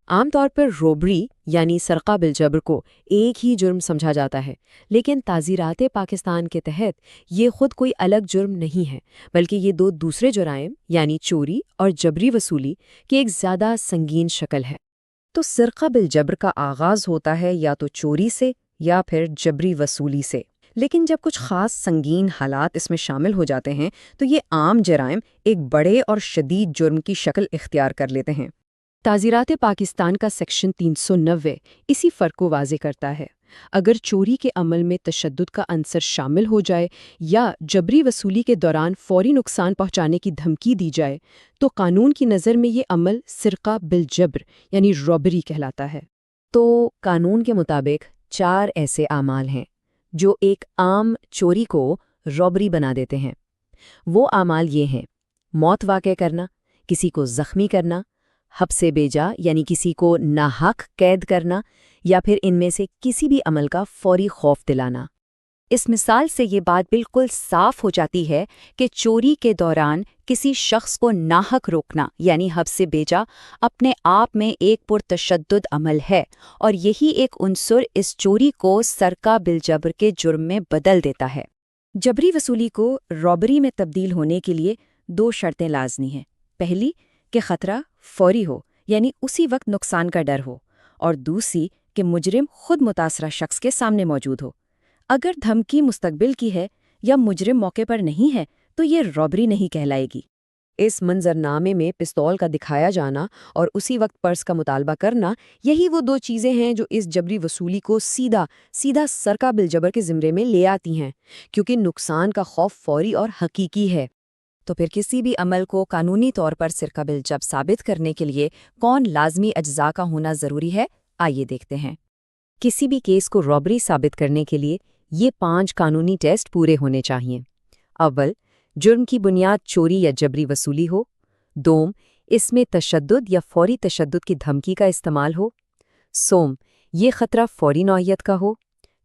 عام طور پر روبری یعنی سرقہ بالجبر کو ایک ہی جرم سمجھا جاتا ہے، لیکن تعزیرات پاکستان کے تحت یہ خود کوئی الگ جرم نہیں ہے، بلکہ یہ دو دوسرے جرائم یعنی چوری اور جبری وصولی کی ایک زیادہ سنگین شکل ہے۔ تو سرقہ بالجبر کا آغاز ہوتا ہے یا تو چوری سے یا پھر جبری وصولی سے، لیکن جب کچھ خاص سنگین حالات اس میں شامل ہو جاتے ہیں تو یہ عام جرائم ایک بڑے اور شدید جرم کی شکل اختیار کر لیتے ہیں۔ تعزیرات پاکستان کا سیکشن 390 اسی فرق کو واضح کرتا ہے۔ اگر چوری کے عمل میں تشدد کا عنصر شامل ہو جائے یا جبری وصولی کے دوران فوری نقصان پہنچانے کی دھمکی دی جائے تو قانون کی نظر میں یہ عمل سرقہ بالجبر یعنی رابری کہلاتا ہے۔ تو قانون کے مطابق 4 ایسے اعمال ہیں جو ایک عام چوری کو رابری بنا دیتے ہیں۔ وہ اعمال یہ ہیں: موت واقع کرنا، کسی کو زخمی کرنا، حبس بیجا یعنی کسی کو ناحق قید کرنا، یا پھر ان میں سے کسی بھی عمل کا فوری خوف دلانا۔ اس مثال سے یہ بات بالکل صاف ہو جاتی ہے کہ چوری کے دوران کسی شخص کو ناحق روکنا یعنی حبس بیجا اپنے آپ میں ایک پرتشدد عمل ہے، اور یہی ایک عنصر اس چوری کو سرقہ بالجبر کے جرم میں بدل دیتا ہے۔ جبری وصولی کو رابری میں تبدیل ہونے کے لیے 2 شرطیں لازمی ہیں۔ پہلی کہ خطرہ فوری ہو یعنی اسی وقت نقصان کا ڈر ہو، اور دوسری کہ مجرم خود متاثرہ شخص کے سامنے موجود ہو۔ اگر دھمکی مستقبل کی ہے یا مجرم موقع پر نہیں ہے تو یہ رابری نہیں کہلائے گی۔ اس منظرنامے میں پستول کا دکھایا جانا اور اسی وقت پرس کا مطالبہ کرنا، یہی وہ 2 چیزیں ہیں جو اس جبری وصولی کو سیدھا سرقہ بالجبر کے زمرے میں لے آتی ہیں، کیونکہ نقصان کا خوف فوری اور حقیقی ہے۔ تو پھر کسی بھی عمل کو قانونی طور پر سرقہ بالجبر ثابت کرنے کے لیے کون لازمی اجزاء کا ہونا ضروری ہے؟ آئیے دیکھتے ہیں۔ کسی بھی کیس کو رابری ثابت کرنے کے لیے یہ 5 قانونی ٹیسٹ پورے ہونے چاہئیں۔ اول، جرم کی بنیاد چوری یا جبری وصولی ہو۔ دوم، اس میں تشدد یا فوری تشدد کی دھمکی کا استعمال ہو۔ سوم، یہ خطرہ فوری نوعیت کا ہو۔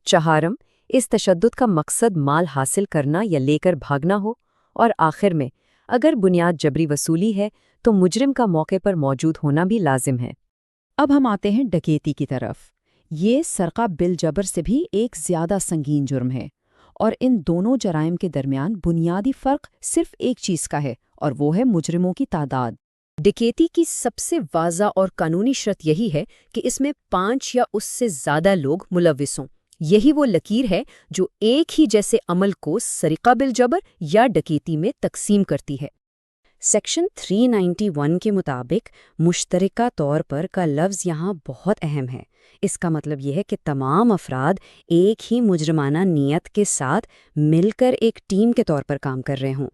چہارم، اس تشدد کا مقصد مال حاصل کرنا یا لے کر بھاگنا ہو۔ اور آخر میں، اگر بنیاد جبری وصولی ہے تو مجرم کا موقع پر موجود ہونا بھی لازم ہے۔ اب ہم آتے ہیں ڈکیتی کی طرف۔ یہ سرقہ بالجبر سے بھی ایک زیادہ سنگین جرم ہے، اور ان دونوں جرائم کے درمیان بنیادی فرق صرف ایک چیز کا ہے، اور وہ ہے مجرموں کی تعداد۔ ڈکیتی کی سب سے واضح اور قانونی شرط یہی ہے کہ اس میں 5 یا اس سے زیادہ لوگ ملوث ہوں۔ یہی وہ لکیر ہے جو ایک ہی جیسے عمل کو سرقہ بالجبر یا ڈکیتی میں تقسیم کرتی ہے۔ سیکشن 391 کے مطابق مشترکہ طور پر کا لفظ یہاں بہت اہم ہے۔ اس کا مطلب یہ ہے کہ تمام افراد ایک ہی مجرمانہ نیت کے ساتھ مل کر ایک ٹیم کے طور پر کام کر رہے ہوں۔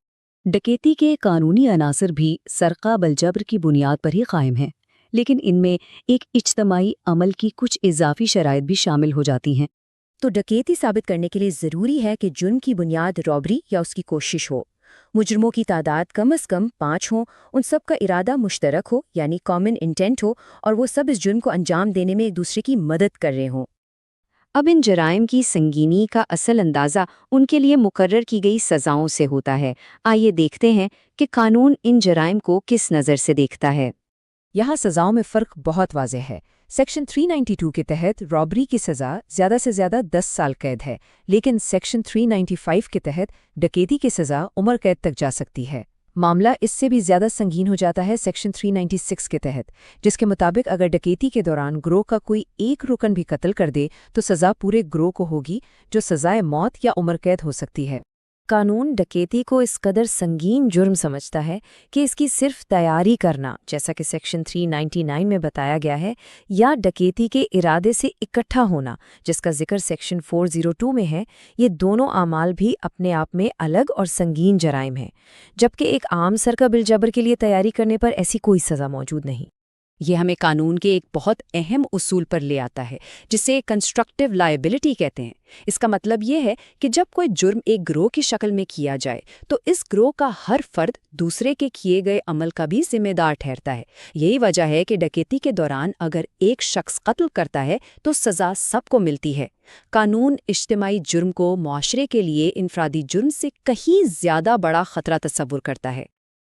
ڈکیتی کے قانونی عناصر بھی سرقہ بالجبر کی بنیاد پر ہی قائم ہیں، لیکن ان میں ایک اجتماعی عمل کی کچھ اضافی شرائط بھی شامل ہو جاتی ہیں۔ تو ڈکیتی ثابت کرنے کے لیے ضروری ہے کہ جرم کی بنیاد رابری یا اس کی کوشش ہو، مجرموں کی تعداد کم از کم 5 ہوں، ان سب کا ارادہ مشترک ہو یعنی کامن انٹینٹ ہو، اور وہ سب اس جرم کو انجام دینے میں ایک دوسرے کی مدد کر رہے ہوں۔ اب ان جرائم کی سنگینی کا اصل اندازہ ان کے لیے مقرر کی گئی سزاؤں سے ہوتا ہے۔ آئیے دیکھتے ہیں کہ قانون ان جرائم کو کس نظر سے دیکھتا ہے۔ یہاں سزاؤں میں فرق بہت واضح ہے۔ سیکشن 392 کے تحت رابری کی سزا زیادہ سے زیادہ 10 سال قید ہے، لیکن سیکشن 395 کے تحت ڈکیتی کی سزا عمر قید تک جا سکتی ہے۔ معاملہ اس سے بھی زیادہ سنگین ہو جاتا ہے سیکشن 396 کے تحت، جس کے مطابق اگر ڈکیتی کے دوران گروہ کا کوئی ایک رکن بھی قتل کر دے تو سزا پورے گروہ کو ہوگی، جو سزائے موت یا عمر قید ہو سکتی ہے۔ قانون ڈکیتی کو اس قدر سنگین جرم سمجھتا ہے کہ اس کی صرف تیاری کرنا، جیسا کہ سیکشن 399 میں بتایا گیا ہے، یا ڈکیتی کے ارادے سے اکٹھا ہونا، جس کا ذکر سیکشن 402 میں ہے، یہ دونوں اعمال بھی اپنے آپ میں الگ اور سنگین جرائم ہیں، جبکہ ایک عام سرقہ بالجبر کے لیے تیاری کرنے پر ایسی کوئی سزا موجود نہیں۔ یہ ہمیں قانون کے ایک بہت اہم اصول پر لے آتا ہے، جسے کنسٹرکٹیو لائبلٹی کہتے ہیں۔ اس کا مطلب یہ ہے کہ جب کوئی جرم ایک گروہ کی شکل میں کیا جائے تو اس گروہ کا ہر فرد دوسرے کے کیے گئے عمل کا بھی ذمہ دار ٹھہرتا ہے۔ یہی وجہ ہے کہ ڈکیتی کے دوران اگر ایک شخص قتل کرتا ہے تو سزا سب کو ملتی ہے۔ قانون اجتماعی جرم کو معاشرے کے لیے انفرادی جرم سے کہیں زیادہ بڑا خطرہ تصور کرتا ہے۔